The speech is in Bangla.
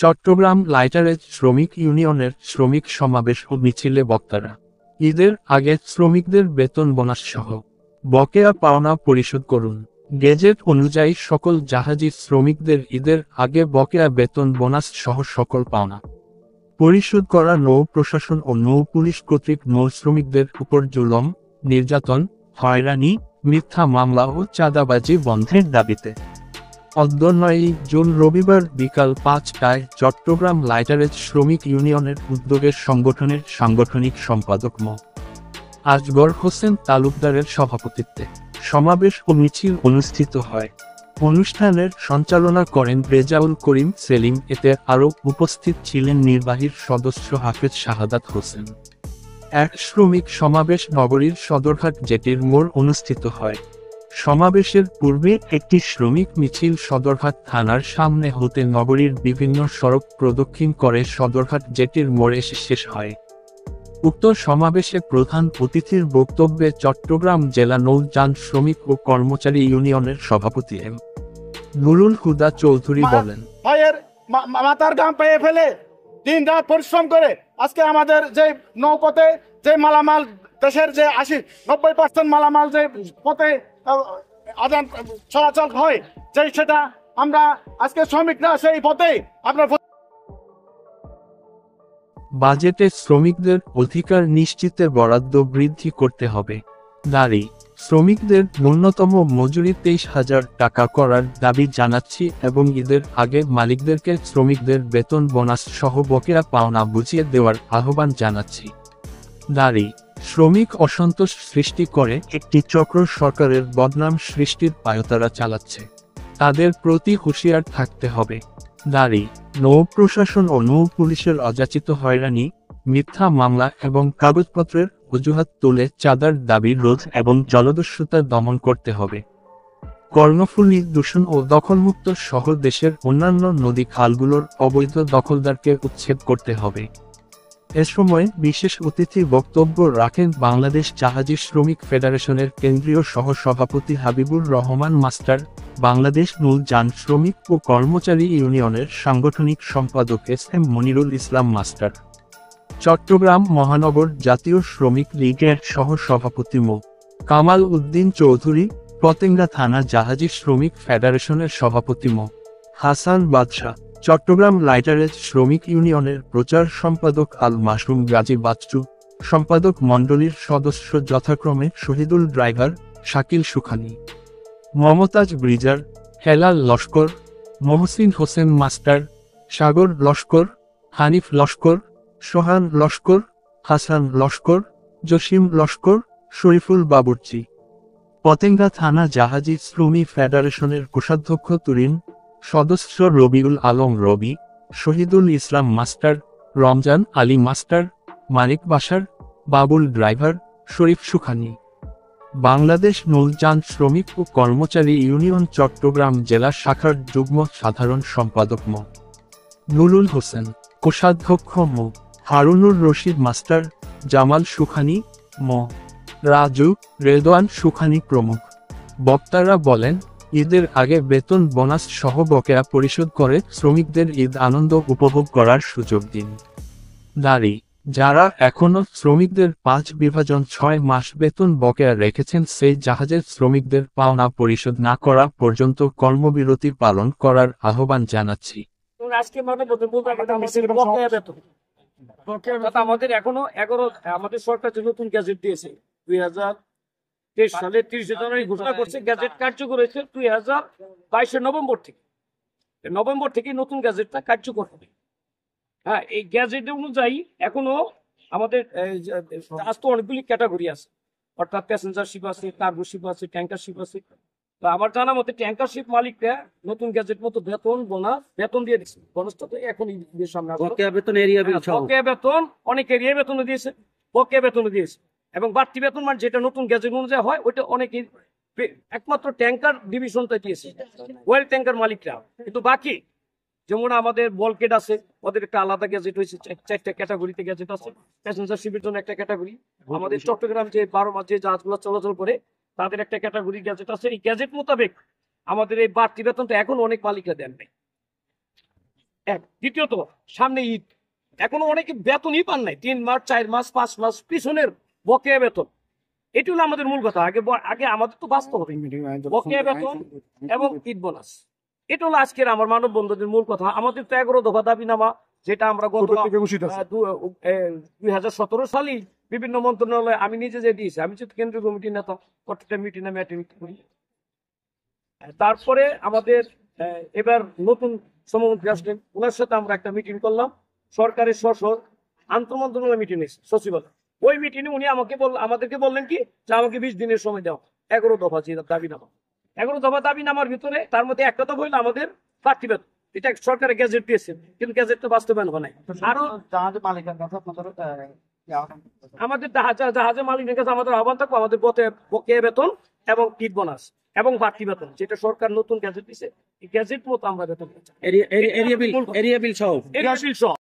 চট্টগ্রাম লাইটারেজ শ্রমিক ইউনিয়নের শ্রমিক সমাবেশ ও মিছিলে বক্তারা ঈদের আগে শ্রমিকদের বেতন বোনাস সহ বকেয়া পাওনা পরিশোধ করুন। গেজেট অনুযায়ী সকল জাহাজি শ্রমিকদের ঈদের আগে বকেয়া বেতন বোনাস সহ সকল পাওনা পরিশোধ করা নৌ প্রশাসন ও নৌ পুলিশ কর্তৃক নৌ শ্রমিকদের উপর জুলম, নির্যাতন, হয়রানি, মিথ্যা মামলা ও চাঁদাবাজি বন্ধের দাবিতে 9 জুন রবিবার বিকাল 5টায় চট্টগ্রাম লাইটারেজ শ্রমিক ইউনিয়নের উদ্যোগের সংগঠনের সাংগঠনিক সম্পাদক মো. আজগর হোসেন তালুকদারের সভাপতিত্বে সমাবেশ ও মিছিল অনুষ্ঠিত হয়। অনুষ্ঠানের সঞ্চালনা করেন রেজাউল করিম সেলিম। এতে আরও উপস্থিত ছিলেন নির্বাহীর সদস্য হাফেজ শাহাদাত হোসেন। এক শ্রমিক সমাবেশ নগরীর সদরঘাট জেটির মোড় অনুষ্ঠিত হয়। সমাবেশের পূর্বে একটি শ্রমিক মিছিল সদরঘাট থানার সামনে হতে নগরীর বিভিন্ন সড়ক প্রদক্ষিণ করে সদরঘাট জেটির মোড়ে এসে শেষ হয়। উক্ত সমাবেশে প্রধান অতিথির বক্তব্যে চট্টগ্রাম জেলা নৌযান শ্রমিক ও কর্মচারী ইউনিয়নের সভাপতি এম নুরুল হুদা চৌধুরী বলেন, ভাইয়ের মাথার ঘাম পেয়ে ফেলে দিন রাত পরিশ্রম করে আজকে আমাদের যে নৌপথে যে মালামাল দেশের যে 80-90% মালামাল যে পথে আদান চলাচল হয়, যে সেটা আমরা আজকে শ্রমিকরা সেই পথে আপনার বাজেটে শ্রমিকদের অধিকার নিশ্চিতে বরাদ্দ বৃদ্ধি করতে হবে। নারী শ্রমিকদের ন্যূনতম মজুরি 23,000 টাকা করার দাবি জানাচ্ছি এবং ঈদের আগে মালিকদেরকে শ্রমিকদের বেতন বোনাস সহ বকেয়া পাওনা বুঝিয়ে দেওয়ার আহ্বান জানাচ্ছি। নারী শ্রমিক অসন্তোষ সৃষ্টি করে একটি চক্র সরকারের বদনাম সৃষ্টির পায়তারা চালাচ্ছে, তাদের প্রতি হুঁশিয়ার থাকতে হবে। নারী নৌ প্রশাসন ও নৌ পুলিশের অযাচিত হয়রানি, মিথ্যা মামলা এবং কাগজপত্রের অজুহাত তুলে চাঁদার দাবি রোধ এবং জলদস্যুতা দমন করতে হবে। কর্ণফুলী দূষণ ও দখলমুক্ত সহ দেশের অন্যান্য নদী খালগুলোর অবৈধ দখলদারকে উচ্ছেদ করতে হবে। এ সময় বিশেষ অতিথি বক্তব্য রাখেন বাংলাদেশ জাহাজি শ্রমিক ফেডারেশনের কেন্দ্রীয় সহ-সভাপতি হাবিবুর রহমান মাস্টার, বাংলাদেশ নৌযান শ্রমিক ও কর্মচারী ইউনিয়নের সাংগঠনিক সম্পাদক এস.এম. মনিরুল ইসলাম মাস্টার, চট্টগ্রাম মহানগর জাতীয় শ্রমিক লীগের সহ-সভাপতি মো. কামাল উদ্দিন চৌধুরী, পতেঙ্গা থানা জাহাজি শ্রমিক ফেডারেশনের সভাপতি মো. হাসান বাদশা, চট্টগ্রাম লাইটারেজ শ্রমিক ইউনিয়নের প্রচার সম্পাদক আল মাসুম গাজী বাচ্চু, সম্পাদক মণ্ডলীর সদস্য যথাক্রমে শহীদুল ড্রাইভার, শাকিল সুখানী, মমতাজ ব্রিজার, হেলাল লস্কর, মহসিন হোসেন মাস্টার, সাগর লস্কর, হানিফ লস্কর, সোহান লস্কর, হাসান লস্কর, জসিম লস্কর, শরীফুল বাবুর্চি। পতেঙ্গা থানা জাহাজি শ্রমিক ফেডারেশনের কোষাধ্যক্ষ তুরিন, সদস্য রবিউল আলম রবি, শহীদুল ইসলাম মাস্টার, রমজান আলী মাস্টার, মানিক বাসার, বাবুল ড্রাইভার, শরীফ সুখানী। বাংলাদেশ নৌযান শ্রমিক ও কর্মচারী ইউনিয়ন চট্টগ্রাম জেলা শাখার যুগ্ম সাধারণ সম্পাদক মো. নুরুল হোসেন, কোষাধ্যক্ষ মো. হারুনুর রশিদ মাস্টার, জামাল সুখানী, মো. রাজু, রেদওয়ান সুখানী প্রমুখ। বক্তারা বলেন, ঈদের আগে বেতন বোনাস সহ বকেয়া পরিশোধ করে শ্রমিকদের ঈদ আনন্দ উপভোগ করার সুযোগ দিন। নারী যারা এখনো শ্রমিকদের 5/6 মাস বেতন বকেয়া রেখেছেন সেই জাহাজের শ্রমিকদের পাওনা পরিশোধ না করা পর্যন্ত কর্মবিরতি পালন করার আহ্বান জানাচ্ছি। আমাদের এখনো আমাদের সরকার যে নতুন গ্যাজেট দিয়েছে 2023 সালে 30 জানুয়ারি ঘোষণা করছে, গ্যাজেট কার্যকর হয়েছে 2022 নভেম্বর থেকে নতুন গ্যাজেটটা কার্যকর হবে। হ্যাঁ, এই গ্যাজেট অনুযায়ী এখনো আমাদের আজ তো অনেকগুলি ক্যাটাগরি আছে, অর্থাৎ প্যাসেঞ্জার শিপ আছে, কার্গো শিপ আছে, ট্যাঙ্কার শিপ আছে। তো আমার জানা মতে ট্যাঙ্কার শিপ মালিকরা নতুন গ্যাজেট মতো বেতন দিয়ে দিচ্ছে। বোনাসটা তো এখন সামনে বকেয়া বেতন অনেক এরিয়া বেতন দিয়েছে, বকেয়া বেতন দিয়েছে এবং বাড়তি বেতন মানে যেটা নতুন গ্যাজেট অনুযায়ী হয় ওইটা অনেকে একমাত্র ট্যাঙ্কার ডিভিশনটা দিয়েছে, ওয়েল ট্যাঙ্কার মালিকরা। কিন্তু বাকি যেমন আমাদের বলকেট আছে, ওদের একটা আলাদা গ্যাজেট হয়েছে, 4টা ক্যাটাগরিতে গ্যাজেট আছে। প্যাসেঞ্জার শিপের জন্য একটা ক্যাটাগরি, আমাদের চট্টগ্রাম যে 12 মাস যে জাহাজগুলো চলাচল করে তাদের একটা ক্যাটাগরি গ্যাজেট আছে। এই গ্যাজেট মোতাবেক আমাদের এই বাড়তি বেতনটা এখন অনেক মালিকরা দেন নাই। এক, দ্বিতীয়ত সামনে ঈদ, এখনো অনেকে বেতনই পান নাই, 3 মাস 4 মাস 5 মাস পিছনের বকেয়া বেতন। এটি হলো আমাদের মূল কথা। আগে আমাদের তো বাঁচতে হবে, বকেয়া বেতন এবং ঈদ বোনাস, এটা হলো আজকের আমার মানববন্ধনের মূল কথা। আমাদের তো 11 দফা দাবিনামা, যেটা আমরা গত 2017 সালেই বিভিন্ন মন্ত্রণালয়, আমি নিজে যে দিয়েছি, আমি যেহেতু কেন্দ্রীয় কমিটির নেতা, প্রত্যেকটা মিটিং আমি অ্যাটেন্ড করি। তারপরে আমাদের এবার নতুন শ্রমমন্ত্রী আসলেন, ওনার সাথে আমরা একটা মিটিং করলাম, সরকারের আন্তঃমন্ত্রণালয় মিটিং হয়েছে সচিবালয়। ওই মিটিংয়ে উনি আমাদেরকে বললেন কি, যে আমাকে 20 দিনের সময় দেওয়া। 11 দফা যে দাবিনামা, 11 দফা দাবিনামার ভিতরে তার মধ্যে একটা দফা হইলো আমাদের বাড়তি বেতন। এটা সরকারের গ্যাজেট দিয়েছে, কিন্তু গ্যাজেট তো বাস্তবায়ন হয় নাই। আরো আমাদের জাহাজের মালিকের কাছে আমাদের আহ্বান থাকবো, আমাদের বকেয়া বেতন এবং ঈদ বোনাস এবং বাড়তি বেতন, যেটা সরকার নতুন গ্যাজেট দিয়েছে, এই গ্যাজেট মতো আমরা বেতন এরিয়া বিল সহ সহ